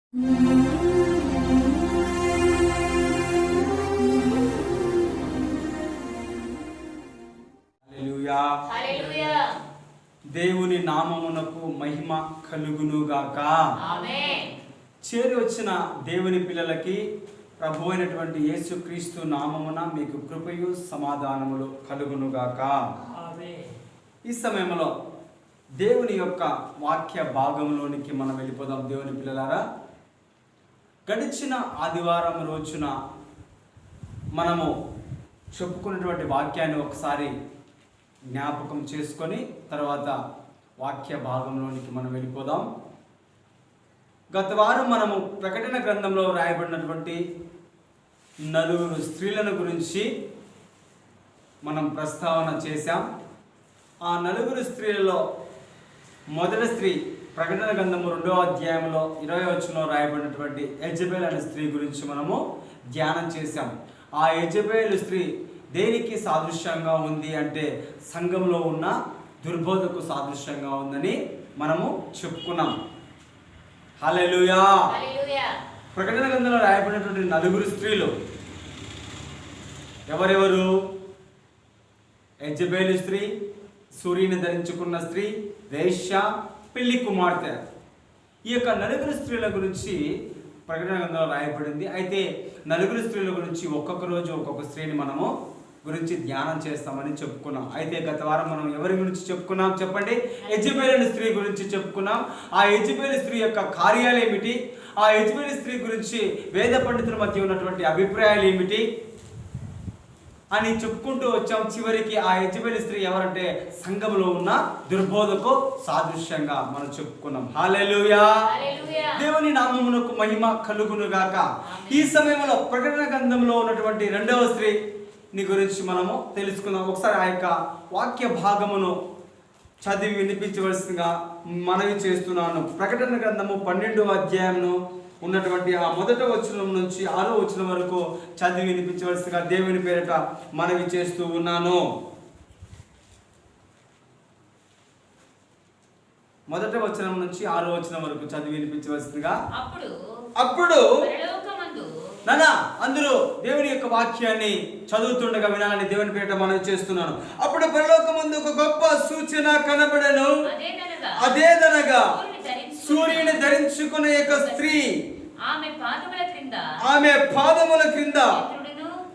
దేవుని నామమునకు మహిమ కలుగునుగాక. చేరి వచ్చిన దేవుని పిల్లలకి ప్రభు అయినటువంటి యేసుక్రీస్తు నామమున మీకు కృపయు సమాధానములు కలుగునుగాక. ఈ సమయంలో దేవుని యొక్క వాక్య భాగంలోనికి మనం వెళ్ళిపోదాం. దేవుని పిల్లలారా, గడిచిన ఆదివారం రోజున మనము చెప్పుకున్నటువంటి వాక్యాన్ని ఒకసారి జ్ఞాపకం చేసుకొని తర్వాత వాక్య భాగంలోనికి మనం వెళ్ళిపోదాం. గత వారం మనము ప్రకటన గ్రంథంలో రాయబడినటువంటి 4 స్త్రీలను గురించి మనం ప్రస్తావన చేశాం. ఆ 4 స్త్రీలలో మొదటి స్త్రీ ప్రకటన గ్రంథము 2వ అధ్యాయంలో 20వ వచనంలో రాయబడినటువంటి యెజబెల్ అనే స్త్రీ గురించి మనము ధ్యానం చేశాం. ఆ యెజబెల్ స్త్రీ దేనికి సాదృశ్యంగా ఉంది అంటే సంఘంలో ఉన్న దుర్బోధకు సాదృశ్యంగా ఉందని మనము చెప్పుకున్నాం. హల్లెలూయా. ప్రకటన గ్రంథంలో రాయబడినటువంటి 4 స్త్రీలు ఎవరెవరు? యెజబెల్ స్త్రీ, సూర్యుని ధరించుకున్న స్త్రీ, వేశ్య, పెళ్లి కుమార్తె. ఈ యొక్క 4 స్త్రీల గురించి ప్రకటన గ్రంథంలో రాయబడింది. అయితే 4 స్త్రీల గురించి ఒక్కొక్క రోజు ఒక్కొక్క స్త్రీని మనము గురించి ధ్యానం చేస్తామని చెప్పుకున్నాం. అయితే గత వారం మనం ఎవరి గురించి చెప్పుకున్నాం చెప్పండి? యెజబెల్ అనే స్త్రీ గురించి చెప్పుకున్నాం. ఆ యెజబెల్ స్త్రీ యొక్క కార్యాలు ఏమిటి, ఆ యెజబెల్ స్త్రీ గురించి వేద పండితుల మధ్య ఉన్నటువంటి అభిప్రాయాలు ఏమిటి అని చెప్పుకుంటూ వచ్చాం. చివరికి ఆ యెజబెల్ స్త్రీ ఎవరంటే సంఘంలో ఉన్న దుర్బోధకు సాదృశ్యంగా మనం చెప్పుకున్నాం. హల్లెలూయా. దేవుని నామమునకు మహిమ కలుగునుగాక. ఈ సమయంలో ప్రకటన గ్రంథంలో ఉన్నటువంటి 2వ స్త్రీని గురించి మనము తెలుసుకుందాం. ఒకసారి ఆ యొక్క వాక్య భాగమును చదివి వినిపించవలసిందిగా మనవి చేస్తున్నాను. ప్రకటన గ్రంథము 12వ అధ్యాయంను ఉన్నటువంటి ఆ 1వ వచనం నుంచి 6వ వచనం వరకు చదివి వినిపించవలసిందిగా దేవుని పేరిట మనవి చేస్తూ ఉన్నాను. 1వ వచనం నుంచి 6వ వచనం వరకు చదివి వినిపించవలసిందిగా. అప్పుడు నానా అందరూ దేవుని యొక్క వాక్యాన్ని చదువుతుండగా వినాలని దేవుని పేరిట మనవి చేస్తున్నాను. అప్పుడు పరలోకమందు ఒక గొప్ప సూచన కనబడెను. అదేదనగా సూర్యుని ధరించుకునే యొక్క స్త్రీ ఆమె పాదముల క్రింద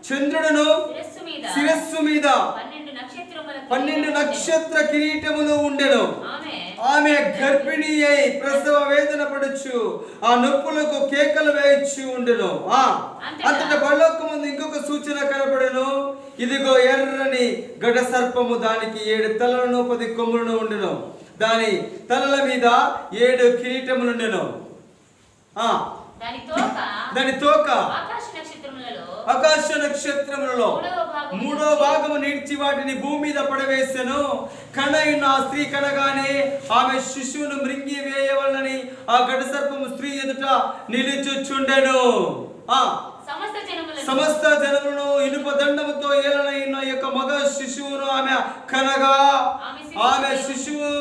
చంద్రుడును శిరస్సు మీద 12 నక్షత్ర కిరీటములు ఉండెను. ఆమె గర్భిణి అయి ప్రసవ వేదన పడుచు ఆ నొప్పులకు కేకలు వేయచ్చు ఉండెను. అంతటా పరలోకమందు ఇంకొక సూచన కనబడెను. ఇదిగో ఎర్రని గడ సర్పము, దానికి 7 తలలను 10 కొమ్ములను ఉండెను. దాని తలల మీద 7 కిరీటములుండెను. దాని తోక ఆకాశ నక్షత్రములలో 3వ భాగము నిలిచి వాటిని భూమి మీద పడవేసెను. కనైన ఆ స్త్రీ కనగానే ఆమె శిశువును మృంగి వేయవలనని ఆ గడ సర్పము స్త్రీ ఎదుట నిలుచుచుండెను. సమస్త జనములను ఇనుప దండముతో ఏలనైన యొక్క మగ శిశువును ఆమె కనగా ఆమె శిశువు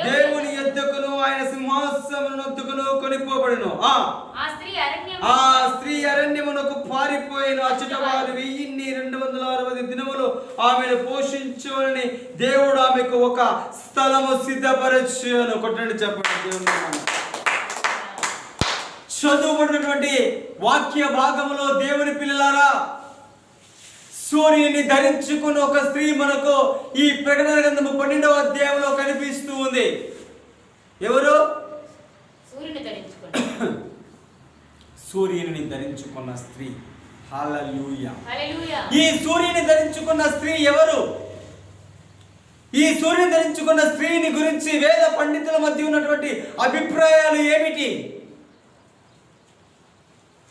దేవుని యొద్దకును ఆయన సింహాసనమున యొద్దకును కొనిపోబడెను. ఆ స్త్రీ అరణ్యమునకు పారిపోయిన. అచ్చట వారు 1260 దినములు ఆమెను పోషించువలని దేవుడు ఆమెకు ఒక స్థలము సిద్ధపరచును. కొట్టండి చెప్పండి. చదువుబడినటువంటి వాక్య భాగములో దేవుని పిల్లలారా, సూర్యుని ధరించుకున్న ఒక స్త్రీ మనకు ఈ ప్రకటన గ్రంథము 12వ అధ్యాయంలో కనిపిస్తూ ఉంది. ఎవరు? సూర్యుని ధరించుకున్న స్త్రీ. హల్లెలూయా. ఈ సూర్యుని ధరించుకున్న స్త్రీ ఎవరు? ఈ సూర్యుని ధరించుకున్న స్త్రీని గురించి వేద పండితుల మధ్య ఉన్నటువంటి అభిప్రాయాలు ఏమిటి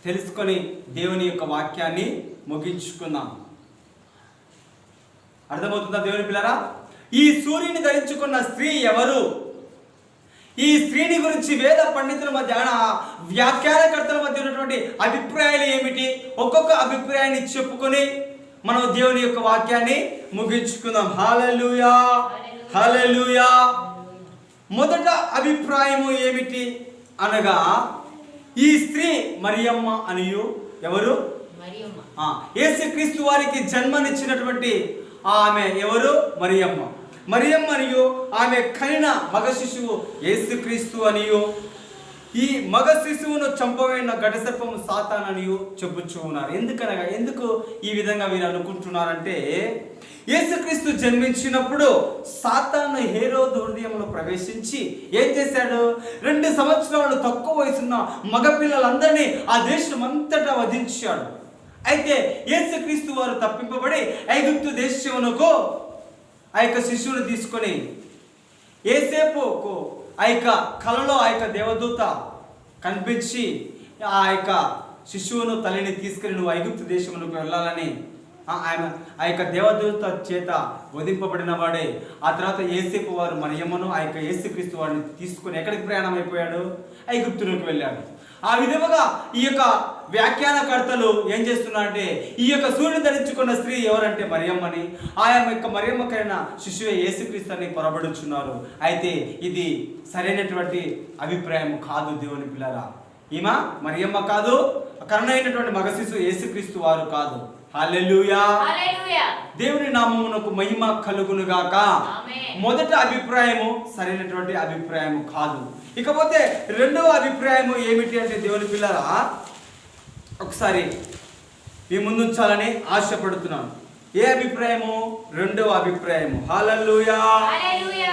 తెలుసుకొని దేవుని యొక్క వాక్యాన్ని ముగించుకుందాం. అర్థమవుతుందా దేవుని పిల్లరా? ఈ సూర్యుని ధరించుకున్న స్త్రీ ఎవరు? ఈ స్త్రీని గురించి వేద పండితుల మధ్య వ్యాఖ్యానకర్తల మధ్య ఉన్నటువంటి అభిప్రాయాలు ఏమిటి? ఒక్కొక్క అభిప్రాయాన్ని చెప్పుకొని మనం దేవుని యొక్క వాక్యాన్ని ముగించుకుందాం. హల్లెలూయా. హల్లెలూయా. మొదట అభిప్రాయము ఏమిటి అనగా ఈ స్త్రీ మరియమ్మ అనియు ఎవరు? యేసుక్రీస్తు వారికి జన్మనిచ్చినటువంటి ఆమె ఎవరు? మరియమ్మ. మరియమ్మ అనియు ఆమె కనిన మగ శిశువు యేసుక్రీస్తు అనియు ఈ మగ శిశువును చంపబడిన ఘటసర్పము సాతాననియు చెప్పుచూ ఉన్నారు. ఎందుకనగా ఎందుకు ఈ విధంగా వీరు అనుకుంటున్నారంటే, యేసుక్రీస్తు జన్మించినప్పుడు సాతాను హేరోదు హృదయంలో ప్రవేశించి ఏం చేశాడు? 2 సంవత్సరాలు తక్కువ వయసున్న మగపిల్లలందరినీ ఆ దేశం అంతటా వధించాడు. అయితే యేసుక్రీస్తు వారు తప్పింపబడి ఐగుప్తు దేశమునకు ఆ యొక్క శిశువును తీసుకొని ఏసేపుకు ఆ యొక్క కలలో ఆ యొక్క దేవదూత కనిపించి ఆ యొక్క శిశువును తల్లిని తీసుకుని నువ్వు ఐగుప్తు దేశమునకు వెళ్ళాలని ఆ యొక్క దేవదూత చేత వధింపబడిన వాడే. ఆ తర్వాత యేసేపు వారు మరియమ్మను ఆ యొక్క యేసుక్రీస్తు వారిని తీసుకుని ఎక్కడికి ప్రయాణం అయిపోయాడు? ఐగుప్తులోకి వెళ్ళాడు. ఆ విధముగా ఈ యొక్క వ్యాఖ్యానకర్తలు ఏం చేస్తున్నారంటే, ఈ యొక్క సూర్యుని ధరించుకున్న స్త్రీ ఎవరంటే మరియమ్మని, ఆయా యొక్క మరియమ్మకైన శిశువే యేసుక్రీస్తు అని పొరబడుచున్నారు. అయితే ఇది సరైనటువంటి అభిప్రాయం కాదు దేవుని పిల్లరా. ఈమె మరియమ్మ కాదు, కరుణైనటువంటి మగ శిశువు యేసుక్రీస్తు వారు కాదు. హల్లెలూయా. దేవుని నామమునకు మహిమ కలుగును గాక. మొదటి అభిప్రాయము సరైనటువంటి అభిప్రాయము కాదు. ఇకపోతే రెండవ అభిప్రాయము ఏమిటి అంటే దేవుని పిల్లరా, ఒకసారి మీ ముందుంచాలని ఆశపడుతున్నాను. ఏ అభిప్రాయము? రెండవ అభిప్రాయము. హల్లెలూయా.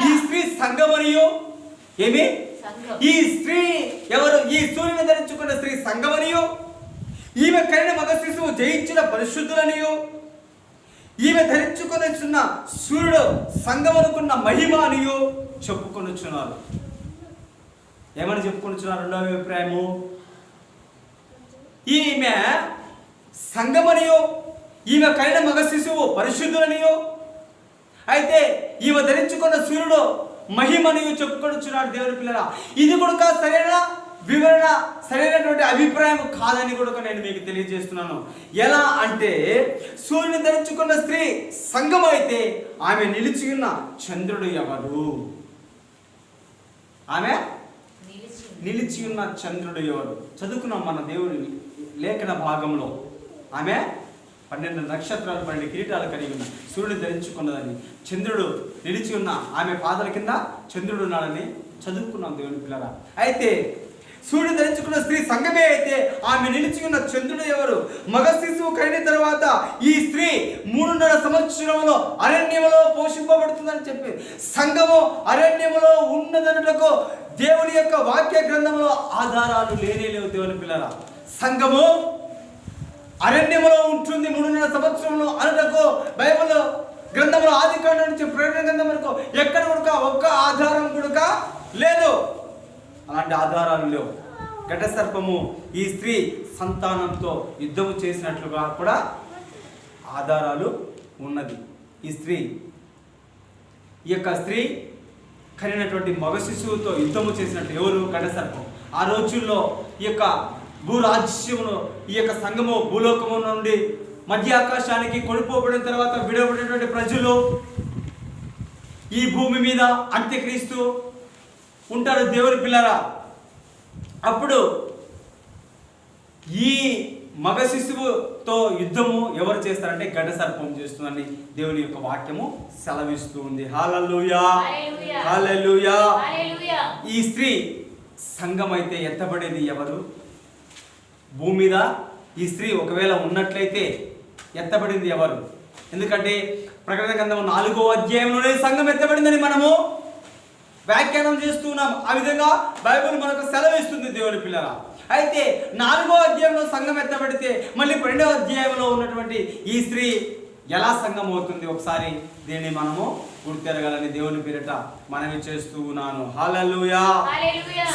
ఈ స్త్రీ సంఘమనియు ఏమి? ఈ స్త్రీ ఎవరు? ఈ సూర్యుని ధరించుకున్న స్త్రీ సంఘమనియు, ఈమె కనిన మగ శిశువు జయించిన పరిశుద్ధులనియు, ఈమె ధరించుకొనిచున్న సూర్యుడు సంఘమనుకున్న మహిమ అనియు చెప్పుకొనుచున్నారు. ఏమని చెప్పుకొనుచున్నారు? రెండవ అభిప్రాయము, ఈమె సంఘమనియు, ఈమె కనిన మగ శిశువు పరిశుద్ధులనియు, అయితే ఈమె ధరించుకున్న సూర్యుడు మహిమనియు చెప్పుకొనుచున్నాడు. దేవుని పిల్లరా, ఇది కూడా సరైన వివరణ, సరైనటువంటి అభిప్రాయం కాదని కూడా నేను మీకు తెలియజేస్తున్నాను. ఎలా అంటే, సూర్యుని ధరించుకున్న స్త్రీ సంఘం అయితే ఆమె నిలిచి ఉన్న చంద్రుడు ఎవరు? ఆమె నిలిచి ఉన్న చంద్రుడు ఎవరు? చదువుకున్నాం మన దేవుని లేఖన భాగంలో. ఆమె 12 నక్షత్రాలు 12 కిరీటాలు కలిగి ఉన్న సూర్యుడు ధరించుకున్నదని, చంద్రుడు నిలిచి ఉన్న ఆమె పాదాల కింద చంద్రుడు ఉన్నాడని చదువుకున్నాం దేవుని పిల్లరా. అయితే సూర్యుడు ధరించుకున్న స్త్రీ సంఘమే అయితే ఆమె నిలిచి ఉన్న చంద్రుడు ఎవరు? మగ శిశువు కలిగిన తర్వాత ఈ స్త్రీ 3.5 సంవత్సరంలో అరణ్యములో పోషింపబడుతుందని చెప్పి, సంఘము అరణ్యములో ఉన్నదనుటకు దేవుని యొక్క వాక్య గ్రంథంలో ఆధారాలు లేవు దేవుని పిల్లరా. సంఘము అరణ్యములో ఉంటుంది 3.5 సంవత్సరంలో అనుటకు బైబిల్ గ్రంథంలో ఆదికాండం నుంచి ప్రకటన గ్రంథం వరకు ఎక్కడ కూడా ఒక్క ఆధారం కూడా లేదు. అలాంటి ఆధారాలు లేవు. ఘటసర్పము ఈ స్త్రీ సంతానంతో యుద్ధము చేసినట్లుగా కూడా ఆధారాలు ఉన్నది. ఈ యొక్క స్త్రీ కనినటువంటి మగ శిశువుతో యుద్ధము చేసినట్టు ఎవరు? ఘటసర్పం. ఆ రోజుల్లో ఈ యొక్క భూరాజ్యమును, ఈ యొక్క సంఘము భూలోకము నుండి మధ్య ఆకాశానికి కొనుపోబడిన తర్వాత విడబడినటువంటి ప్రజలు ఈ భూమి మీద అంత్యక్రీస్తు ఉంటారు దేవుని పిల్లరా. అప్పుడు ఈ మగ శిశువుతో యుద్ధము ఎవరు చేస్తారంటే ఘటసర్పం చేస్తుందని దేవుని యొక్క వాక్యము సెలవిస్తూ ఉంది. హల్లెలూయా, హల్లెలూయా. ఈ స్త్రీ సంఘం అయితే ఎత్తబడేది ఎవరు? భూమి మీద ఈ స్త్రీ ఒకవేళ ఉన్నట్లయితే ఎత్తబడింది ఎవరు? ఎందుకంటే ప్రకటన గ్రంథం 4వ అధ్యాయంలోనే సంఘం ఎత్తబడిందని మనము వ్యాఖ్యానం చేస్తున్నాం. ఆ విధంగా బైబిల్ మనకు సెలవిస్తుంది దేవుని పిల్లల. అయితే 4వ అధ్యాయంలో సంఘం ఎత్తబడితే మళ్ళీ 2వ అధ్యాయంలో ఉన్నటువంటి ఈ స్త్రీ ఎలా సంఘం అవుతుంది? ఒకసారి దీన్ని మనము గుర్తెరగాలని దేవుని పేరిట మనవి చేస్తూ ఉన్నాను. హల్లెలూయా.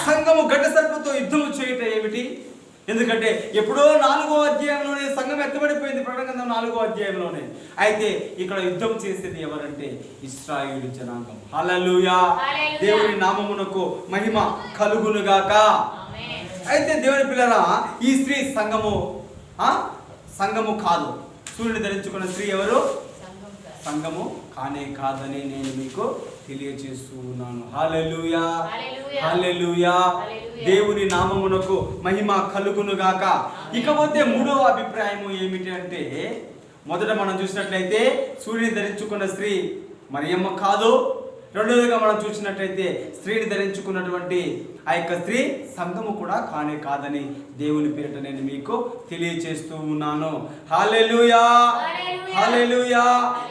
సంఘము ఘటసర్పంతో యుద్ధము చేయటం ఏమిటి? ఎందుకంటే ఎప్పుడో 4వ అధ్యాయంలోనే సంఘం ఎత్తబడిపోయింది, ప్రకటన గ్రంథం 4వ అధ్యాయంలోనే. అయితే ఇక్కడ యుద్ధం చేసేది ఎవరంటే ఇశ్రాయేలు జనాంగం. హల్లెలూయా. దేవుని నామమునకు మహిమ కలుగునుగాక. అయితే దేవుని పిల్లరా, ఈ స్త్రీ సంఘము కాదు. సూర్యుని ధరించుకున్న స్త్రీ ఎవరు? సంఘము కానే కాదని నేను మీకు తెలియజేస్తూ ఉన్నాను. హల్లెలూయా, హల్లెలూయా. దేవుని నామమునకు మహిమ కలుగును గాక. ఇకపోతే మూడవ అభిప్రాయం ఏమిటి అంటే, మొదట మనం చూసినట్లయితే సూర్యుని ధరించుకున్న స్త్రీ మరియమ్మ కాదు. రెండవదిగా మనం చూసినట్లయితే స్త్రీని ధరించుకున్నటువంటి ఆ యొక్క స్త్రీ సంఘము కూడా కానే కాదని దేవుని పేరిట నేను మీకు తెలియచేస్తూ ఉన్నాను. హల్లెలూయా, హల్లెలూయా.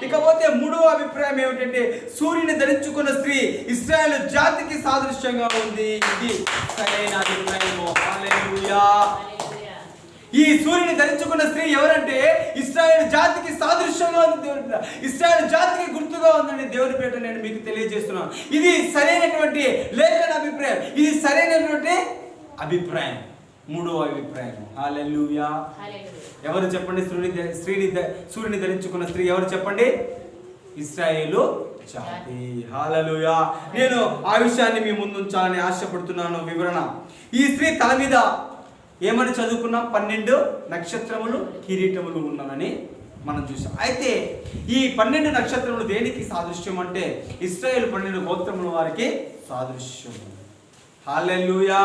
ఇకపోతే మూడవ అభిప్రాయం ఏమిటంటే, సూర్యుని ధరించుకున్న స్త్రీ ఇశ్రాయేలు జాతికి సాదృశ్యంగా ఉంది. ఇది సరైన అభిప్రాయము. హల్లెలూయా. ఈ సూర్యుని ధరించుకున్న స్త్రీ ఎవరంటే ఇశ్రాయేలు జాతికి సాదృశ్యంగా ఉంది. దేవుని ఇశ్రాయేలు జాతికి గుర్తుగా ఉందని దేవుని పేట నేను మీకు తెలియజేస్తున్నాను. ఇది సరైనటువంటి లేఖన అభిప్రాయం. ఇది సరైనటువంటి అభిప్రాయం. మూడవ అభిప్రాయం. హల్లెలూయా. ఎవరు చెప్పండి? సూర్యుని ధరించుకున్న స్త్రీ ఎవరు చెప్పండి? ఇశ్రాయేలు జాతి. హల్లెలూయా. నేను ఆ విషయాన్ని మీ ముందు ఉంచాలని ఆశపడుతున్నాను. వివరణ. ఈ స్త్రీ తల మీద ఏమని చదువుకున్నాం? 12 నక్షత్రములు కిరీటములు ఉన్నానని మనం చూసాం. అయితే ఈ 12 నక్షత్రములు దేనికి సాదృశ్యం అంటే ఇశ్రాయేలు 12 గోత్రముల వారికి సాదృశ్యం. హల్లెలూయా.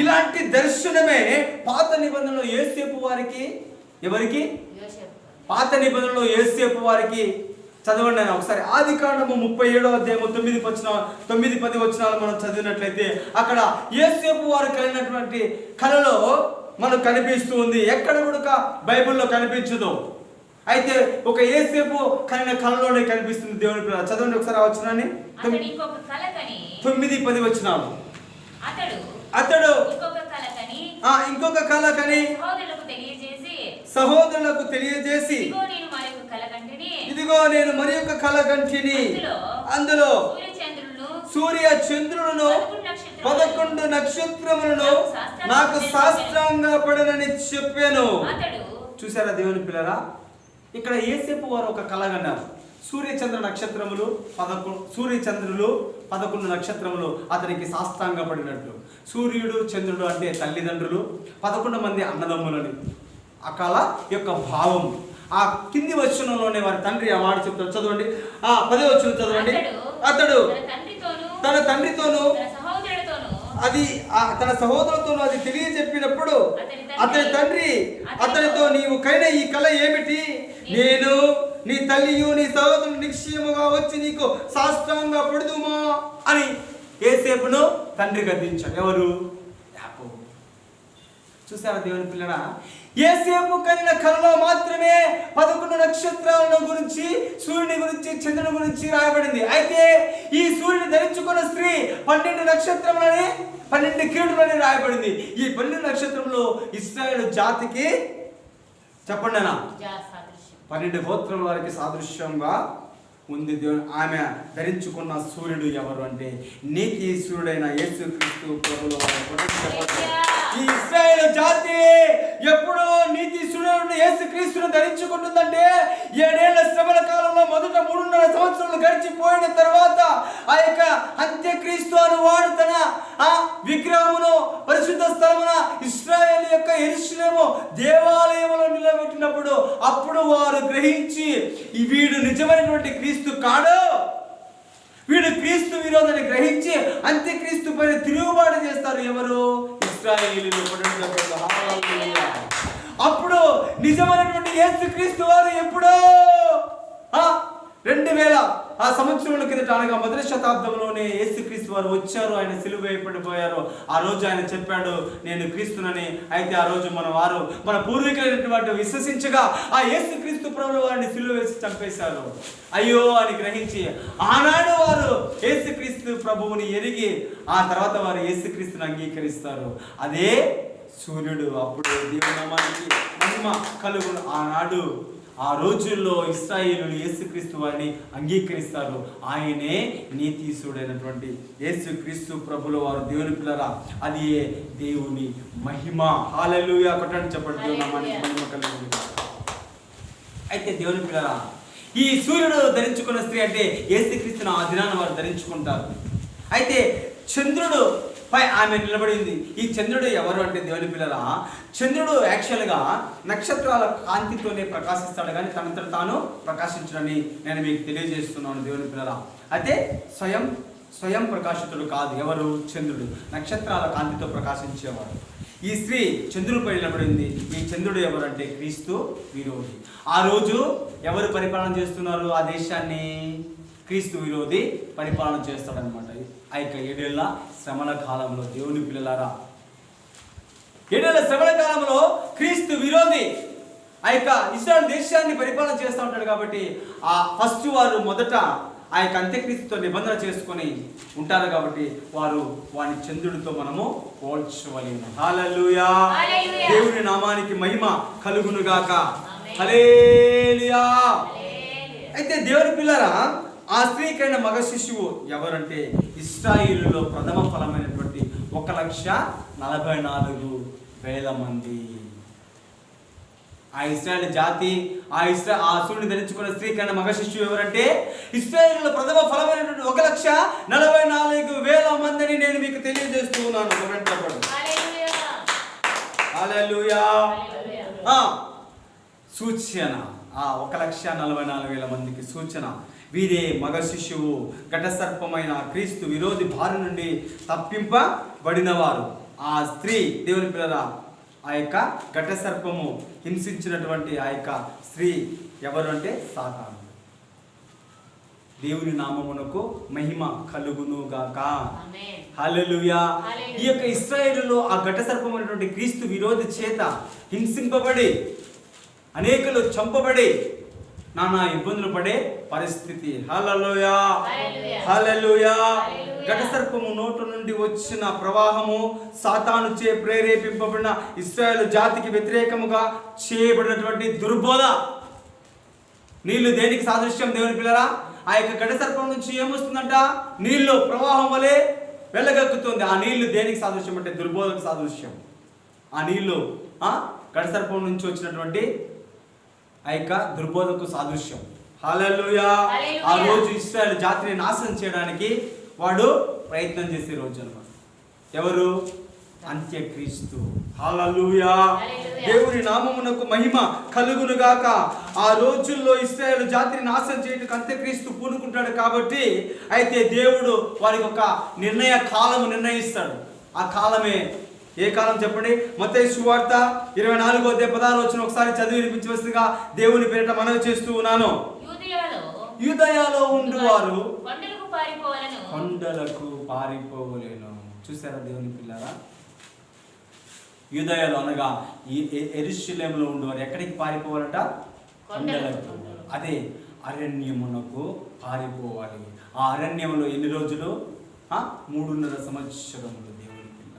ఇలాంటి దర్శనమే పాత నిబంధనలో యోసేపు వారికి, ఎవరికి? పాత నిబంధనలో యోసేపు వారికి చదవండి అని ఒకసారి. ఆదికాండము 37వ అధ్యాయము 9-10 వచనాలు మనం చదివినట్లయితే అక్కడ యోసేపు వారు కలిగినటువంటి కలలో మనకు కనిపిస్తూ ఉంది. ఎక్కడ కూడా బైబిల్లో కనిపించదు. అయితే ఒక యోసేపు కలిగిన కలలోనే కనిపిస్తుంది. దేవుని పిల్లలు చదవండి ఒకసారి ఆ వచనాన్ని. 9-10 వచనాలు. అతడు ఇంకొక కల కని సహోదరులకు తెలియజేసి, ఇదిగో నేను మరి ఒక కల కంటిని, అందులో సూర్య చంద్రులను 11 నక్షత్రములను నాకు సాష్టాంగపడనని చెప్పాను. చూసారా దేవుని పిల్లరా? ఇక్కడ యేసేపు వారు ఒక కల కన్నారు. సూర్యచంద్రులు 11 నక్షత్రములు అతనికి సాష్టాంగపడినట్లు. సూర్యుడు చంద్రుడు అంటే తల్లిదండ్రులు, 11 మంది అన్నదమ్ములని ఆ కళ యొక్క భావం. ఆ కింది వచనంలోనే వారి తండ్రి ఆ మాట చెప్తాడు. చదవండి. 10వ వచనం చదవండి. అతడు తన తండ్రితోను అది తన సహోదరులతోనూ అది తెలియజెప్పినప్పుడు అతని తండ్రి అతనితో, నీవు కైన ఈ కళ ఏమిటి? నేను నీ తల్లియు నీ సహోదరులు నిశ్చయముగా వచ్చి నీకు సాష్టాంగ పడుదుమా అని యోసేపును తండ్రి గద్దించాడు. ఎవరు? యాకోబు. చూసారా దేవుని పిల్లరా? యోసేపు కలిగిన కలలో మాత్రమే 11 నక్షత్రాలను గురించి, సూర్యుని గురించి, చంద్రుని గురించి రాయబడింది. అయితే ఈ సూర్యుని ధరించుకున్న స్త్రీ 12 నక్షత్రములని 12 కిరీటములని రాయబడింది. ఈ 12 నక్షత్రములు ఇశ్రాయేలు జాతికి చెప్పండి అన్న 12 గోత్రముల వారికి సాదృశ్యంగా ఉంది. దేవుని ఆమె ధరించుకున్న సూర్యుడు ఎవరు అంటే నీతి సూర్యుడైన యేసుక్రీస్తు ప్రభువుల వారు. ఈ ఇశ్రాయేలు జాతి ఎప్పుడు నీతి సూర్యుడు యేసుక్రీస్తును ధరించుకుంటుందంటే 7 ఏళ్ల శ్రమల కాలంలో మొదట 3.5 సంవత్సరాలు గడిచిపోయిన తర్వాత ఆ యొక్క అంత్యక్రీస్తు అను వాడు తన విగ్రహమును పరిశుద్ధ స్థలమున ఇశ్రాయేలు యొక్క యెరూషలేము దేవాలయములో నిలబెట్టినప్పుడు అప్పుడు వారు గ్రహించి వీడు నిజమైనటువంటి క్రీస్తు కాడు, వీడు క్రీస్తు విరోధాన్ని గ్రహించి అంత్యక్రీస్తు పైన తిరుగుబాటు చేస్తారు. ఎవరు? ఇశ్రాయేలీయులు. అప్పుడు నిజమైనటువంటి యేసుక్రీస్తు వారు ఎప్పుడో 2000 సంవత్సరాల కిందట అనగా మొదటి శతాబ్దంలోనే యేసుక్రీస్తు వారు వచ్చారు. ఆయన సిలువ వేయబడిపోయారు. ఆ రోజు ఆయన చెప్పాడు నేను క్రీస్తునని. అయితే ఆ రోజు మన పూర్వీకులైనటువంటి విశ్వసించగా ఆ యేసుక్రీస్తు ప్రభువు వారిని సిలువ వేసి చంపేశారు. అయ్యో అని గ్రహించి ఆనాడు వారు యేసుక్రీస్తు ప్రభువుని ఎరిగి ఆ తర్వాత వారు యేసుక్రీస్తుని అంగీకరిస్తారు. అదే సూర్యుడు. అప్పుడు దేవుని నామానికి మహిమ కలుగును. ఆనాడు ఆ రోజుల్లో ఇశ్రాయేలులు యేసుక్రీస్తు వారిని అంగీకరిస్తారు. ఆయనే నీతిశూడైనటువంటి యేసుక్రీస్తు ప్రభుల వారు. దేవుని పిల్లరా, అది దేవుని మహిమ. హల్లెలూయా. కొట్టండి చెప్పండి. దేవుని నామానికి మహిమ కలుగును. అయితే దేవుని పిల్లరా, ఈ సూర్యుడు ధరించుకున్న స్త్రీ అంటే యేసుక్రీస్తును ఆ దినాన వారు ధరించుకుంటారు. అయితే చంద్రుడు పై ఆమె నిలబడింది. ఈ చంద్రుడు ఎవరు అంటే దేవుని పిల్లరా, చంద్రుడు యాక్చువల్గా నక్షత్రాల కాంతితోనే ప్రకాశిస్తాడు, కానీ తనంతట తాను ప్రకాశించడని నేను మీకు తెలియజేస్తున్నాను దేవుని పిల్లరా. అయితే స్వయం ప్రకాశితుడు కాదు. ఎవరు? చంద్రుడు. నక్షత్రాల కాంతితో ప్రకాశించేవాడు. ఈ స్త్రీ చంద్రుడిపై నిలబడింది. ఈ చంద్రుడు ఎవరు అంటే క్రీస్తు విరోధి. ఆ రోజు ఎవరు పరిపాలన చేస్తున్నారు ఆ దేశాన్ని? క్రీస్తు విరోధి పరిపాలన చేస్తాడనమాట. ఆ యొక్క 7 ఏళ్ల శ్రమల కాలంలో దేవుని పిల్లలారా, 7 ఏళ్ల శ్రమల కాలంలో క్రీస్తు విరోధి ఆ యొక్క ఇశ్రాయేలు దేశాన్ని పరిపాలన చేస్తూ ఉంటాడు. కాబట్టి ఆ ఫస్ట్ వారు మొదట ఆ యొక్క అంత్యక్రీస్తుతో నిబంధన చేసుకొని ఉంటారు. కాబట్టి వాని చంద్రుడితో మనము పోల్చవలెను. హల్లెలూయా. దేవుని నామానికి మహిమ కలుగునుగాక. హల్లెలూయా. అయితే దేవుని పిల్లరా, ఆ స్త్రీకైన మగ శిశువు ఎవరంటే ఇశ్రాయేలులో ప్రథమ ఫలమైనటువంటి 1,44,000 మంది. ఆ ఇశ్రాయేలు జాతి, ఆ సూర్యుని ధరించుకున్న స్త్రీకైన మగ శిశువు ఎవరంటే ఇశ్రాయేలులో ప్రథమ ఫలమైనటువంటి 1,44,000 మందిని నేను మీకు తెలియజేస్తూ ఉన్నాను. హల్లెలూయా. సూచన, ఆ 1,44,000 మందికి సూచన. వీరే మగ శిశువు, ఘటసర్పమైన క్రీస్తు విరోధి బారి నుండి తప్పింపబడినవారు. ఆ స్త్రీ దేవుని పిల్లరా, ఆ యొక్క ఘటసర్పము హింసించినటువంటి ఆ యొక్క స్త్రీ ఎవరు అంటే సాతాను. దేవుని నామమునకు మహిమ కలుగునుగాక. హల్లెలూయా. ఈ యొక్క ఇశ్రాయేలులో ఆ ఘటసర్పమైనటువంటి క్రీస్తు విరోధి చేత హింసింపబడి అనేకులు చంపబడి నానా ఇబ్బందులు పడే పరిస్థితి. హల్లెలూయా. హల్లెలూయా. ఘటసర్పము నోటు నుండి వచ్చిన ప్రవాహము సాతాను చే ప్రేరేపింపబడిన ఇశ్రాయేలు జాతికి వ్యతిరేకముగా చేయబడినటువంటి దుర్బోధ. నీళ్లు దేనికి సాదృశ్యం దేవుని పిల్లరా? ఆ యొక్క ఘటసర్పం నుంచి ఏమొస్తుందంట? నీళ్లు ప్రవాహం వలె వెళ్ళగక్కుతుంది. ఆ నీళ్లు దేనికి సాదృశ్యం అంటే దుర్బోధకు సాదృశ్యం. ఆ నీళ్లు ఘటసర్పం నుంచి వచ్చినటువంటి ఆ యొక్క దుర్బోధకు సాదృశ్యం. హల్లెలూయా. ఆ రోజు ఇశ్రాయేలు జాతిని నాశనం చేయడానికి వాడు ప్రయత్నం చేసే రోజు అన్నమాట. ఎవరు? అంత్యక్రీస్తు. హల్లెలూయా. దేవుని నామమునకు మహిమ కలుగునుగాక. ఆ రోజుల్లో ఇశ్రాయేలు జాతిని నాశనం చేయడానికి అంత్యక్రీస్తు పూనుకుంటాడు. కాబట్టి అయితే దేవుడు వారికి ఒక నిర్ణయ కాలము నిర్ణయిస్తాడు. ఆ కాలమే ఏ కాలం చెప్పండి? మత్తయి సువార్త 24:16 ఒకసారి చదివి వినిపించవలసిందిగా దేవుని పేరిట మనవి చేస్తూ ఉన్నాను. యూదయలో ఉండువారు కొండలకు పారిపోవలేను. చూసారా దేవుని పిల్లరా? యూదయలో అనగా యెరూషలేములో ఉండేవారు ఎక్కడికి పారిపోవాలంట? కొండలకు. అదే అరణ్యమునకు పారిపోవాలి. ఆ అరణ్యంలో ఎన్ని రోజులు? 3.5 సంవత్సరములు. దేవుని పిల్ల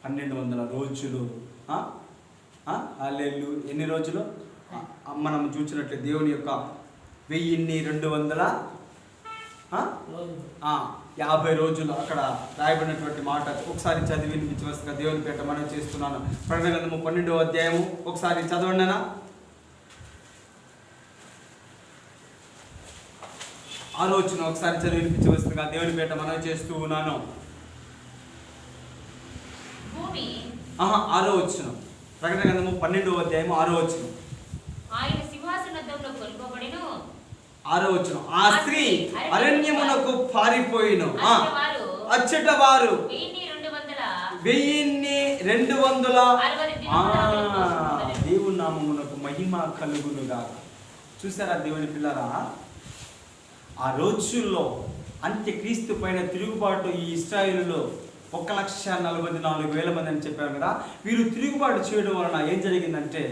1200 రోజులు. హల్లెలూయా. ఎన్ని రోజులు? మనం చూసినట్లే దేవుని యొక్క 1250 రోజులు అక్కడ రాయబడినటువంటి మాట ఒకసారి చదివి వినిపించవలసిగా దేవుని పేట మనం చేస్తున్నాను. ప్రకటన గ్రంథము 12వ అధ్యాయము ఒకసారి చదవండి. ఆలోచన ఒకసారి చదివి వినిపించవలసిగా దేవుని పేట మనం చేస్తూ ఉన్నాను. 6వ వచనం. ప్రకటన గ్రంథము 12వ అధ్యాయము 6వ వచనం. ఆయన సింహాసనములో కొలువబడెను. 6వ వచనం. ఆ స్త్రీ అరణ్యమునకు పారిపోయిను. అచ్చట వారు 1260 దేవుని నామమునకు మహిమ కలుగునుగాక. చూసారా దేవుని పిల్లరా? ఆ రోజుల్లో అంత్యక్రీస్తు పైన తిరుగుబాటు ఈ ఇశ్రాయేలులో 1,44,000 మంది అని చెప్పారు కదా. వీరు తిరుగుబాటు చేయడం వలన ఏం జరిగిందంటే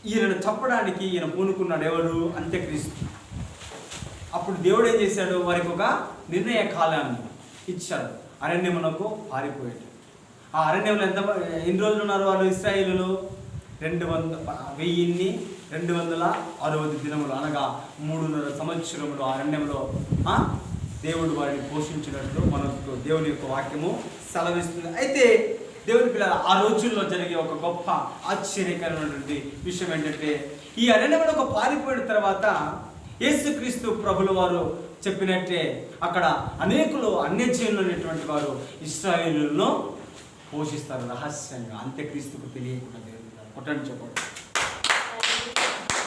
ఈయనను చంపడానికి ఈయన పూనుకున్నాడు. ఎవరు? అంత్యక్రీస్తు. అప్పుడు దేవుడు ఏం చేశాడు? వారికి ఒక నిర్ణయ కాలాన్ని ఇచ్చాడు. అరణ్యమునకు పారిపోయాడు. ఆ అరణ్యంలో ఎన్ని రోజులు ఉన్నారు వాళ్ళు ఇశ్రాయేలులో? 1260 దినములు అనగా 3.5 సంవత్సరములు అరణ్యంలో దేవుడు వారిని పోషించినట్లు మనకు దేవుని యొక్క వాక్యము సెలవిస్తుంది. అయితే దేవుని పిల్లల ఆ రోజుల్లో జరిగే ఒక గొప్ప ఆశ్చర్యకరమైనటువంటి విషయం ఏంటంటే ఈ అరణ్యంలో ఒక పారిపోయిన తర్వాత యేసుక్రీస్తు ప్రభుల వారు చెప్పినట్టే అక్కడ అనేకులు అన్యజనులు అనేటువంటి వారు ఇశ్రాయేలులను పోషిస్తారు రహస్యంగా, అంత్యక్రీస్తుకు తెలియకుండా. దేవుడు కొట్టండి చెప్పండి.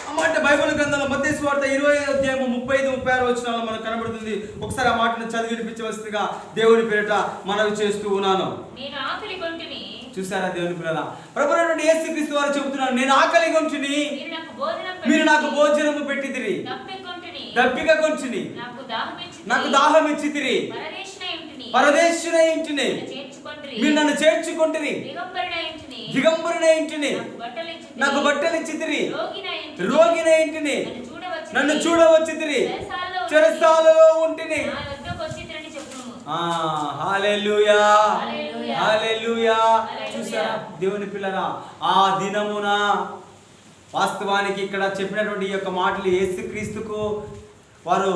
అన్నమాట బైబిల్ గ్రంథంలో మత్తయి సువార్త 20:35-36 మనకు కనబడుతుంది. ఒకసారి ఆ మాటను చదివి వినిపించవలసిందిగా దేవుని పేరిట మనవి చేస్తూ ఉన్నాను. నేను ఆకలి కొంటిని. చూసారా దేవుని పిల్లల, ప్రభువైన యేసుక్రీస్తు వారు చెబుతున్నారు, నేను ఆకలి కొంటిని, మీరు నాకు భోజనము పెట్టిదిరి, దప్పిక కొంటిని, నాకు దాహం ఇచ్చితిరి, పరదేశున ఇంటిని మీరు నన్ను చేర్చుకొంటిరి, దిగంబరున ఇంటిని నాకు బట్టలు ఇచ్చితిరి, రోగిన ఇంటిని నన్ను చూడవచ్చితిరి, చెరసాలలో ఉంటిని. హల్లెలూయా, హల్లెలూయా. చూసారా దేవుని పిల్లరా, ఆ దినమున వాస్తవానికి ఇక్కడ చెప్పినటువంటి ఈ యొక్క మాటలు యేసుక్రీస్తుకు వారు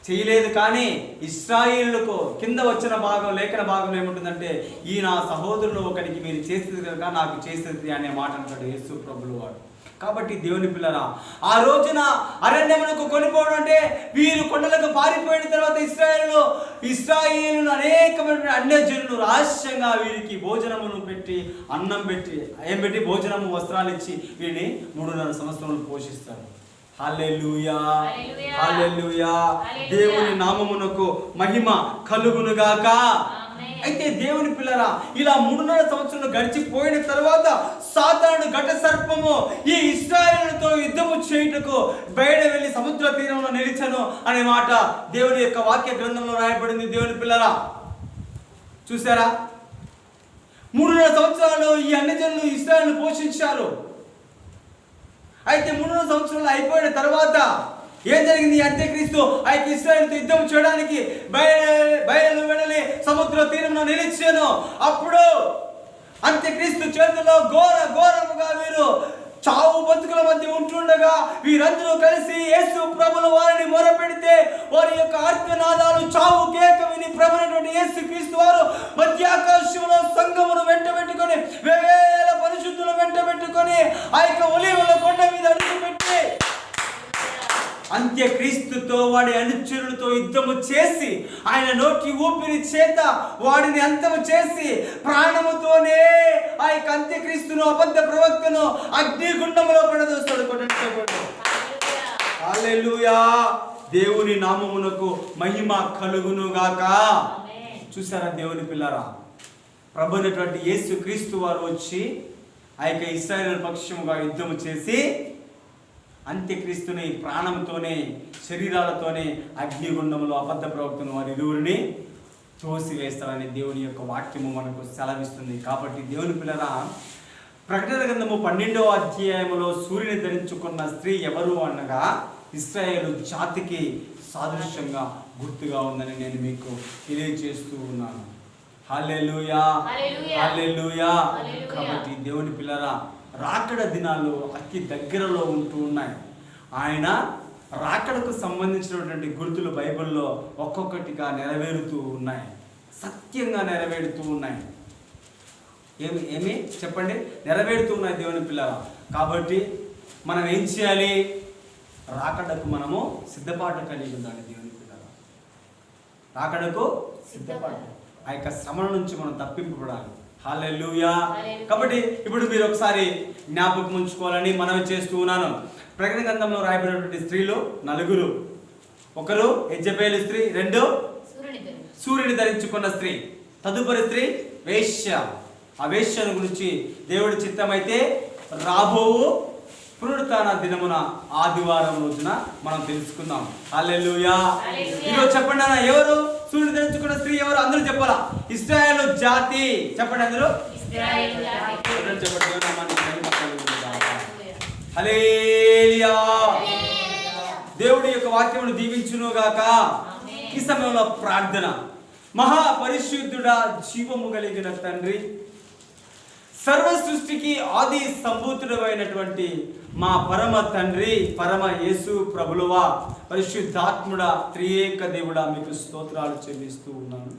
చేయలేదు, కానీ ఇశ్రాయేలుకు కింద వచ్చిన భాగం లేఖన భాగంలో ఏముంటుందంటే, ఈ నా సహోదరులు ఒకరికి మీరు చేసేది కనుక నాకు చేసేది అనే మాట అంటాడు యేసు ప్రభులు వాడు. కాబట్టి దేవుని పిల్లరా, ఆ రోజున అరణ్యమునకు కొనిపోవడం అంటే వీరు కొండలకు పారిపోయిన తర్వాత ఇశ్రాయేలును అనేకమైన అన్యజనులు రహస్యంగా వీరికి భోజనమును పెట్టి, అన్నం పెట్టి, ఏం పెట్టి భోజనము వస్త్రాలు ఇచ్చి వీరిని 3.5 సంవత్సరాలు పోషిస్తారు. హల్లెలూయా, హల్లెలూయా. దేవుని నామమునకు మహిమ కలుగునుగాక. అయితే దేవుని పిల్లరా, ఇలా 3.5 సంవత్సరాలు గడిచిపోయిన తర్వాత సాతానుడు ఘట సర్పము ఈ ఇశ్రాయేలుతో యుద్ధము చేయుటకు బయట వెళ్ళి సముద్ర తీరంలో నిలిచెను అనే మాట దేవుని యొక్క వాక్య గ్రంథంలో రాయబడింది. దేవుని పిల్లరా చూసారా, 3.5 సంవత్సరాలు ఈ అన్యజనులు ఇశ్రాయేలును పోషించారు. అయితే 3.5 సంవత్సరాలు అయిపోయిన తర్వాత ఏం జరిగింది? అంత్యక్రీస్తు ఆ యొక్క ఇశ్రాయేలుతో యుద్ధం చేయడానికి బయలు వెడలి సముద్ర తీరంలో నిలిచాను. అప్పుడు అంత్యక్రీస్తు చేతుల్లో ఘోరముగా వీరు చావు బతుకుల మధ్య ఉంటుండగా వీరందరూ కలిసి యేసు ప్రభుల వారిని మొరపెడితే వారి యొక్క ఆర్తనాదాలు చావు కేక విని ప్రభువైనటువంటి యేసుక్రీస్తు వారు మధ్యాకాశంలో సంఘమును వెంటబెట్టుకొని వేవేల పరిశుద్ధులు వెంటబెట్టుకొని ఆ యొక్క ఒలీవల కొండ మీద అడుగుపెట్టి అంత్యక్రీస్తుతో వాడి అనుచరులతో యుద్ధము చేసి ఆయన నోటి ఊపిరి చేత వాడిని అంతము చేసి ప్రాణముతోనే ఆ యొక్క అంత్యక్రీస్తును అబద్ధ ప్రవక్తను అగ్నిగుండంలో పడదోస్తాడు. హల్లెలూయా, దేవుని నామమునకు మహిమ కలుగును గాక. చూసారా దేవుని పిల్లరా, ప్రభువైనటువంటి యేసుక్రీస్తు వారు వచ్చి ఆ యొక్క ఇశ్రాయేలు పక్షముగా యుద్ధము చేసి అంత్యక్రీస్తుని ప్రాణంతోనే శరీరాలతోనే అగ్నిగుండంలో అబద్ధ ప్రవక్తను వారి ఇరువురిని తోసివేస్తారని దేవుని యొక్క వాక్యము మనకు సెలవిస్తుంది. కాబట్టి దేవుని పిల్లరా, ప్రకటన గ్రంథము 12వ అధ్యాయములో సూర్యుని ధరించుకున్న స్త్రీ ఎవరు అనగా ఇశ్రాయేలు జాతికి సాదృశ్యంగా గుర్తుగా ఉందని నేను మీకు తెలియజేస్తూ ఉన్నాను. హల్లెలూయా, హల్లెలూయా. కాబట్టి దేవుని పిల్లరా, రాకడ దినాలు అతి దగ్గరలో ఉంటూ ఉన్నాయి. ఆయన రాకడకు సంబంధించినటువంటి గుర్తులు బైబిల్లో ఒక్కొక్కటిగా నెరవేరుతూ ఉన్నాయి, సత్యంగా నెరవేరుతూ ఉన్నాయి. ఏమి చెప్పండి, నెరవేరుతూ ఉన్నాయి దేవుని పిల్లరా. కాబట్టి మనం ఏం చేయాలి? రాకడకు మనము సిద్ధపాటు కలిగి ఉండాలి. దేవుని పిల్లరా, రాకడకు సిద్ధపాటు, ఆ యొక్క శ్రమల నుంచి మనం తప్పింపబడాలి. హల్లెలూయా. కాబట్టి ఇప్పుడు మీరు ఒకసారి జ్ఞాపకం ఉంచుకోవాలని మనవి చేస్తూ ఉన్నాను. ప్రకటన గ్రంథంలో రాయబడినటువంటి స్త్రీలు 4. ఒకరు యెజబెలు స్త్రీ, 2 సూర్యుని ధరించుకున్న స్త్రీ, తదుపరి స్త్రీ వేశ్య. ఆ వేశ్యను గురించి దేవుడి చిత్తమైతే రాబోవు పునరుత్థాన దినమున ఆదివారం రోజున మనం తెలుసుకుందాం. హల్లెలూయా. ఈరోజు చెప్పండి అన్న, ఎవరు సూర్యుని ధరించుకున్న స్త్రీ? ఎవరు? అందరూ చెప్పాలా? ఇశ్రాయేలు జాతి. చెప్పండి అందరూ. హల్లెలూయా. దేవుడి యొక్క వాక్యమును దీవించును గాక. ఈ సమయంలో ప్రార్థన. మహాపరిశుద్ధుడా, జీవము కలిగిన తండ్రి, సర్వ సృష్టికి ఆది సంభూతుడు అయినటువంటి మా పరమ తండ్రి, పరమ యేసు ప్రభులువా, పరిశుద్ధాత్ముడా, త్రియేక దేవుడా, మీకు స్తోత్రాలు చెల్లిస్తూ ఉన్నాను.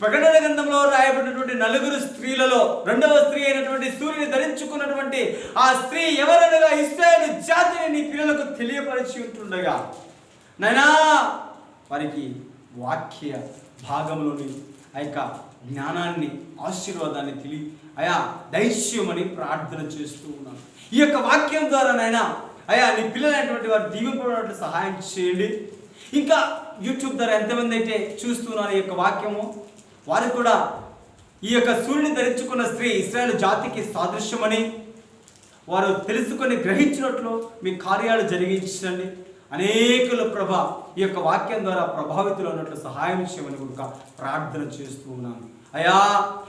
ప్రకటన గ్రంథంలో రాయబడినటువంటి నలుగురు స్త్రీలలో రెండవ స్త్రీ అయినటువంటి సూర్యుని ధరించుకున్నటువంటి ఆ స్త్రీ ఎవరనగా ఇశ్రాయేలు జాతిని నీ పిల్లలకు తెలియపరిచి ఉంటుండగా నైనా వారికి వాక్య భాగంలోని ఆ యొక్క జ్ఞానాన్ని ఆశీర్వాదాన్ని అయా దైశ్యమని ప్రార్థన చేస్తూ ఉన్నాను. ఈ యొక్క వాక్యం ద్వారా నైనా అయా నీ పిల్లలైనటువంటి వారు దీవింపబడినట్లు సహాయం చేయండి. ఇంకా యూట్యూబ్ ద్వారా ఎంతమంది అయితే చూస్తున్నారు ఈ యొక్క వాక్యము, వారు కూడా ఈ యొక్క సూర్యుని ధరించుకున్న స్త్రీ ఇశ్రాయేలు జాతికి సాదృశ్యమని వారు తెలుసుకొని గ్రహించినట్లు మీ కార్యాలు జరిగించండి. అనేకుల ఈ యొక్క వాక్యం ద్వారా ప్రభావితులు ఉన్నట్లు సహాయం చేయమని కూడా ప్రార్థన చేస్తూ ఉన్నాను. అయా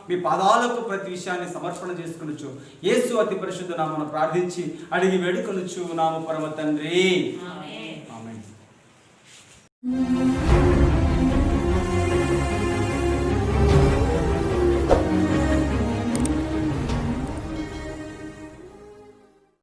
మీ పాదాలకు ప్రతి విషయాన్ని సమర్పణ చేసుకొనొచ్చు. యేసు అతి పరిశుద్ధ నామమున ప్రార్థించి అడిగి వేడుకొనొచ్చు నామ పరమ తండ్రి. ఆమేన్.